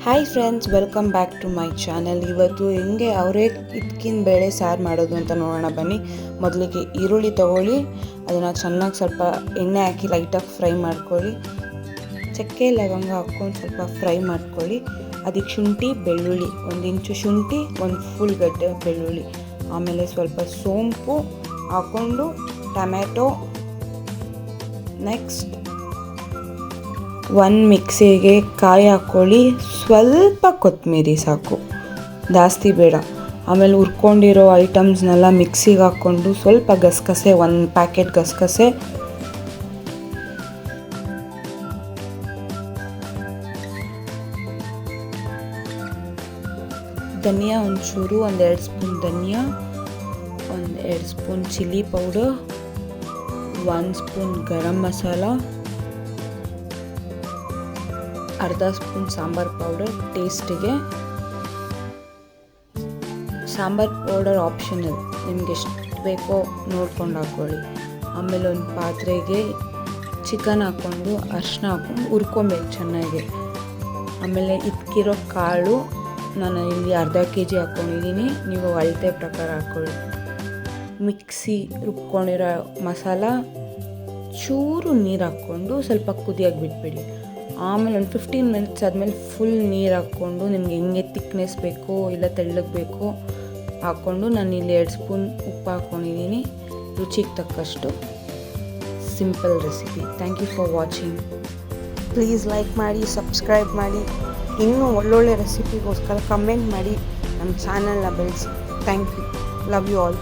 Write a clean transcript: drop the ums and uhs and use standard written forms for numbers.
Hi friends, welcome back to my channel. ಇವತ್ತು ಹೆಂಗೆ ಅವರೇ ಇದ್ಕಿನ ಬೇಳೆ ಸಾರು ಮಾಡೋದು ಅಂತ ನೋಡೋಣ ಬನ್ನಿ. ಮೊದಲಿಗೆ ಈರುಳ್ಳಿ ತೊಗೊಳ್ಳಿ, ಅದನ್ನು ಚೆನ್ನಾಗಿ ಸ್ವಲ್ಪ ಎಣ್ಣೆ ಹಾಕಿ ಲೈಟಾಗಿ ಫ್ರೈ ಮಾಡ್ಕೊಳ್ಳಿ. ಚಕ್ಕೆ ಲವಂಗ ಹಾಕ್ಕೊಂಡು ಸ್ವಲ್ಪ ಫ್ರೈ ಮಾಡ್ಕೊಳ್ಳಿ. ಅದಕ್ಕೆ ಶುಂಠಿ ಬೆಳ್ಳುಳ್ಳಿ, 1 ಇಂಚು ಶುಂಠಿ, 1 ಫುಲ್ ಗಡ್ಡೆ ಬೆಳ್ಳುಳ್ಳಿ, ಆಮೇಲೆ ಸ್ವಲ್ಪ ಸೋಂಪು ಹಾಕ್ಕೊಂಡು ಟೊಮ್ಯಾಟೊ, ನೆಕ್ಸ್ಟ್ 1 ಮಿಕ್ಸಿಗೆ ಕಾಯಿ ಹಾಕ್ಕೊಳ್ಳಿ. ಸ್ವಲ್ಪ ಕೊತ್ತಂಬರಿ ಸಾಕು, ಜಾಸ್ತಿ ಬೇಡ. ಆಮೇಲೆ ಹುರ್ಕೊಂಡಿರೋ ಐಟಮ್ಸ್ನೆಲ್ಲ ಮಿಕ್ಸಿಗೆ ಹಾಕ್ಕೊಂಡು ಸ್ವಲ್ಪ ಗಸಗಸೆ, 1 ಪ್ಯಾಕೆಟ್ ಗಸಗಸೆ, ಧನಿಯಾ ಒಂಚೂರು, 1-2 ಸ್ಪೂನ್ ಧನಿಯಾ, 1-2 spoon chilli powder, 1 spoon garam masala, ಅರ್ಧ ಸ್ಪೂನ್ ಸಾಂಬಾರು ಪೌಡರ್ ಟೇಸ್ಟಿಗೆ. ಸಾಂಬಾರು ಪೌಡರ್ ಆಪ್ಷನಲ್, ನಿಮ್ಗೆ ಎಷ್ಟು ಬೇಕೋ ನೋಡ್ಕೊಂಡು ಹಾಕ್ಕೊಳ್ಳಿ. ಆಮೇಲೆ ಒಂದು ಪಾತ್ರೆಗೆ ಚಿಕನ್ ಹಾಕ್ಕೊಂಡು ಅರಿಶಿನ ಹಾಕ್ಕೊಂಡು ಹುರ್ಕೊಬೇಕು ಚೆನ್ನಾಗಿ. ಆಮೇಲೆ ಇದ್ಕಿರೋ ಕಾಳು ನಾನು ಇಲ್ಲಿ ಅರ್ಧ kg ಹಾಕ್ಕೊಂಡಿದ್ದೀನಿ, ನೀವು ಅಳತೆ ಪ್ರಕಾರ ಹಾಕ್ಕೊಳ್ಳಿ. ಮಿಕ್ಸಿ ರುಬ್ಕೊಂಡಿರೋ ಮಸಾಲ, ಚೂರು ನೀರು ಹಾಕ್ಕೊಂಡು ಸ್ವಲ್ಪ ಕುದಿಯೋಕೆ ಬಿಟ್ಬಿಡಿ. ಆಮೇಲೆ ಒಂದು 15 ಮಿನಿಟ್ಸ್ ಆದಮೇಲೆ ಫುಲ್ ನೀರು ಹಾಕ್ಕೊಂಡು ನಿಮ್ಗೆ ಹೆಂಗೆ ತಿಕ್ನೆಸ್ ಬೇಕೋ ಇಲ್ಲ ತೆಳ್ಳಗೆ ಬೇಕೋ ಹಾಕ್ಕೊಂಡು, ನಾನು ಇಲ್ಲಿ 2 ಸ್ಪೂನ್ ಉಪ್ಪು ಹಾಕ್ಕೊಂಡಿದ್ದೀನಿ, ರುಚಿಗೆ ತಕ್ಕಷ್ಟು. Simple recipe. Thank you for watching. Please like ಮಾಡಿ, ಸಬ್ಸ್ಕ್ರೈಬ್ ಮಾಡಿ. ಇನ್ನೂ ಒಳ್ಳೊಳ್ಳೆ ರೆಸಿಪಿಗೋಸ್ಕರ ಕಮೆಂಟ್ ಮಾಡಿ ನಮ್ಮ ಚಾನಲ್ನ ಬೆಳೆಸಿ. Thank you. Love you all.